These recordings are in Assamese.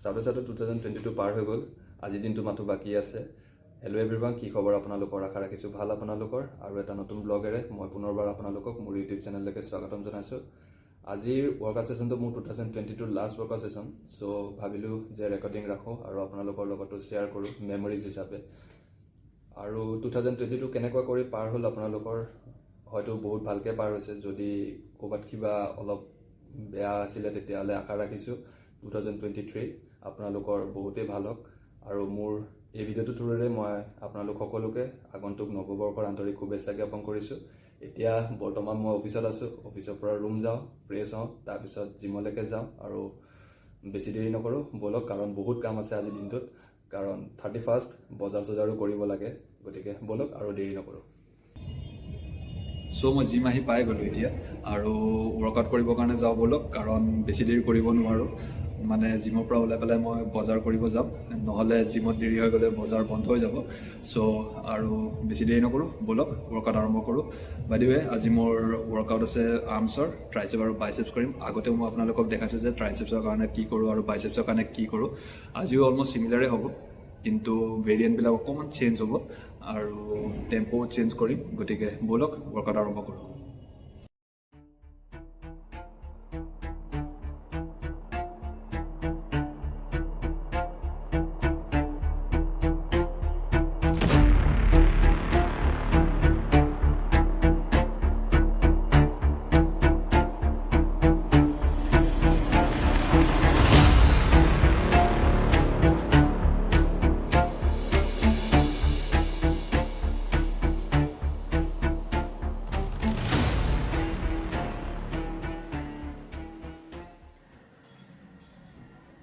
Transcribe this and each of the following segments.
চাবে 2022 পাৰ হৈ গ'ল আজি দিনটো মাত্ৰ বাকী আছে হেল্ল' এভৰিৱান কি খবৰ আপোনালোকৰ আশা ৰাখিছোঁ ভাল আপোনালোকৰ আৰু এটা নতুন ব্লগেৰে মই পুনৰবাৰ আপোনালোকক মোৰ ইউটিউব চেনেললৈকে স্বাগতম জনাইছোঁ আজিৰ ৱৰ্কআউট ছেশ্যনটো মোৰ 2022 লাষ্ট ৱৰ্কআউট ছেশ্যন চ' ভাবিলোঁ যে ৰেকৰ্ডিং ৰাখোঁ আৰু আপোনালোকৰ লগতো শ্বেয়াৰ কৰোঁ মেমৰিজ হিচাপে আৰু 2022 কেনেকুৱা কৰি পাৰ হ'ল আপোনালোকৰ হয়তো বহুত ভালকৈ পাৰ হৈছে যদি ক'ৰবাত কিবা অলপ বেয়া আছিলে তেতিয়াহ'লে আশা ৰাখিছোঁ 2023 আপোনালোকৰ বহুতেই ভাল হওক আৰু মোৰ এই ভিডিঅ'টো থ্ৰুৰে মই আপোনালোক সকলোকে আগন্তুক নৱবৰ্ষৰ আন্তৰিক শুভেচ্ছা জ্ঞাপন কৰিছোঁ এতিয়া বৰ্তমান মই অফিচত আছোঁ অফিচৰ পৰা ৰুম যাওঁ ফ্ৰেছ হওঁ তাৰপিছত জিমলৈকে যাওঁ আৰু বেছি দেৰি নকৰোঁ ব'লক কাৰণ বহুত কাম আছে আজিৰ দিনটোত কাৰণ 31st বজাৰ চজাৰো কৰিব লাগে গতিকে ব'লক আৰু দেৰি নকৰোঁ চ' মই জিম আহি পাই গ'লোঁ এতিয়া আৰু ৱৰ্কআউট কৰিবৰ কাৰণে যাওঁ ব'লক কাৰণ বেছি দেৰি কৰিব নোৱাৰোঁ মানে জিমৰ পৰা ওলাই পেলাই মই বজাৰ কৰিব যাম নহ'লে জিমত দেৰি হৈ গ'লে বজাৰ বন্ধ হৈ যাব চ' আৰু বেছি দেৰি নকৰোঁ ব'লক ৱৰ্কআউট আৰম্ভ কৰোঁ বাই দ্য ৱে আজি মোৰ ৱৰ্কআউট আছে আৰ্মছৰ ট্ৰাইচেপ আৰু বাইচেপছ কৰিম আগতেও মই আপোনালোকক দেখাইছোঁ যে ট্ৰাইচেপছৰ কাৰণে কি কৰোঁ আৰু বাইচেপছৰ কাৰণে কি কৰোঁ আজিও অলমষ্ট চিমিলাৰে হ'ব কিন্তু ভেৰিয়েণ্টবিলাক অকণমান চেঞ্জ হ'ব আৰু টেম্পো চেঞ্জ কৰিম গতিকে ব'লক ৱৰ্কআউট আৰম্ভ কৰোঁ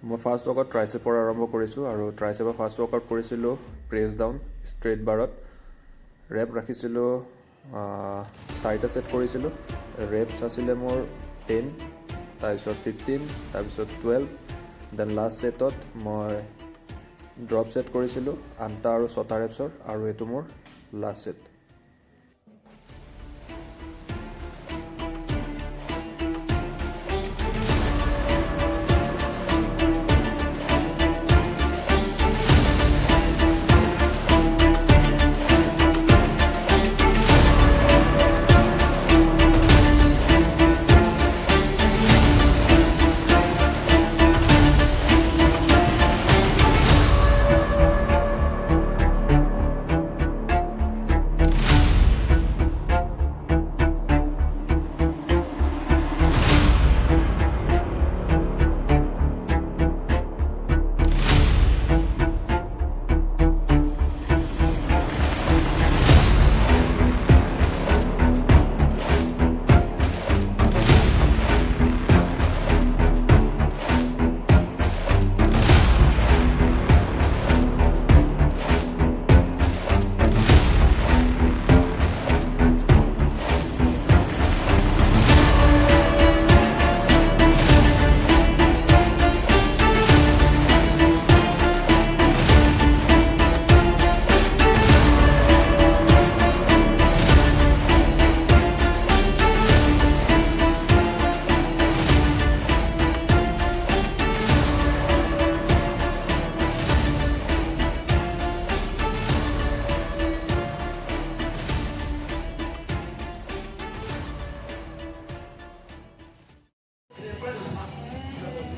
মই ফাৰ্ষ্ট ৱৰ্কআউট ট্ৰাইচেপৰ আৰম্ভ কৰিছোঁ আৰু ট্ৰাইচেপৰ ফাৰ্ষ্ট ৱৰ্কআউট কৰিছিলোঁ প্ৰেছ ডাউন ষ্ট্ৰেইট বাৰত ৰেপ ৰাখিছিলোঁ 4টা ছেট কৰিছিলোঁ ৰেপছ আছিলে মোৰ 10 তাৰপিছত 15 তাৰপিছত 12 দেন লাষ্ট ছেটত মই ড্ৰপ ছেট কৰিছিলোঁ 8টা আৰু 6টা ৰেপছৰ আৰু এইটো মোৰ লাষ্ট ছেট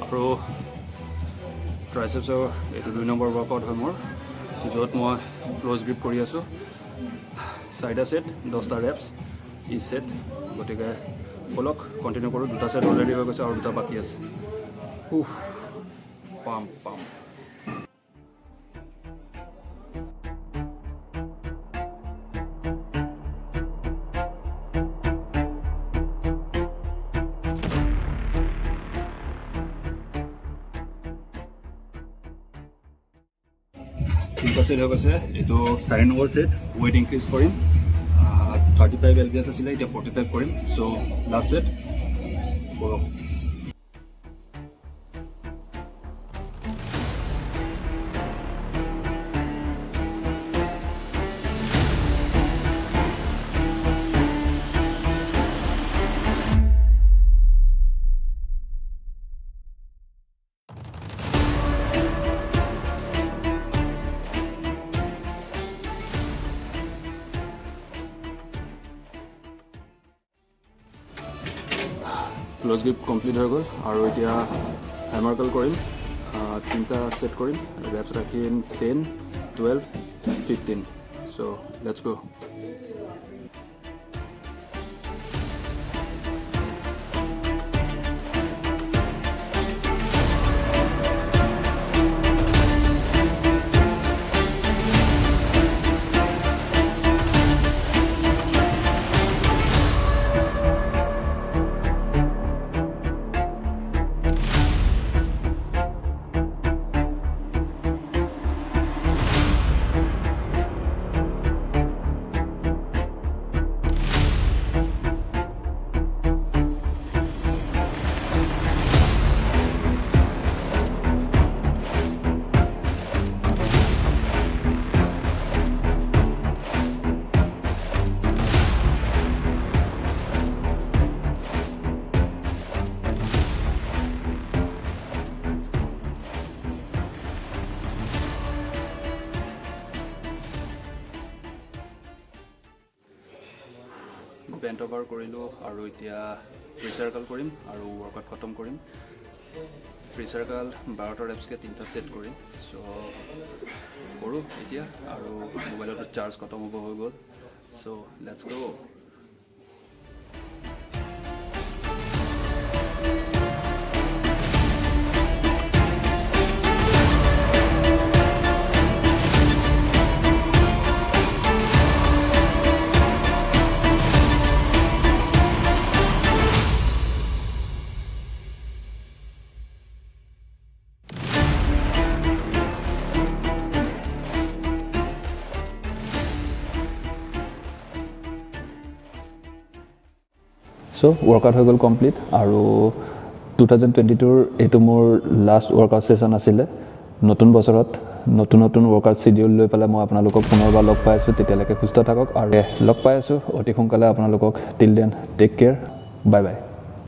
আৰু ট্ৰাইচেপছৰ এইটো 2 নম্বৰ ৱৰ্কআউট হয় মোৰ য'ত মই ক্ল'জ গ্ৰিপ কৰি আছোঁ 4টা ছেট 10টা ৰেপছ ইচ ছেট গতিকে ব'লক কণ্টিনিউ কৰোঁ 2টা ছেট অলৰেডি হৈ গৈছে আৰু 2টা বাকী আছে পাম ছেট হৈ গৈছে এইটো 4 নম্বৰ ছেট ৱেইট ইনক্ৰিজ কৰিম 35 LBS আছিলে এতিয়া 45 কৰিম চ' লাষ্ট ছেট কৰক ক্লোজ গ্ৰিপ কমপ্লিট হৈ গ'ল আৰু এতিয়া হেমাৰ কাৰ্ল কৰিম 3টা সেট কৰিম ৰেপছ ৰাখিম 10 12 15 so let's go bent over কৰিলোঁ আৰু এতিয়া প্ৰি চাৰ্কেল কৰিম আৰু ৱৰ্কআউট খতম কৰিম প্ৰি চাৰ্কেল 12টা ৰেপছকৈ 3টা সেট কৰিম সো কৰোঁ এতিয়া আৰু মোবাইলটো চাৰ্জ খতম হ'ব হৈ গ'ল so let's go so workout হৈ গ'ল কমপ্লিট আৰু 2022ৰ এইটো মোৰ লাষ্ট ৱৰ্কআউট সেশন আছিলে নতুন বছৰত নতুন ৱৰ্কআউট শিডিউল লৈ পেলাই মই আপোনালোকক পুনৰবাৰ লগ পাই আছোঁ তেতিয়ালৈকে সুস্থ থাকক আৰু লগ পাই আছোঁ অতি সোনকালে আপোনালোকক till then take care bye বাই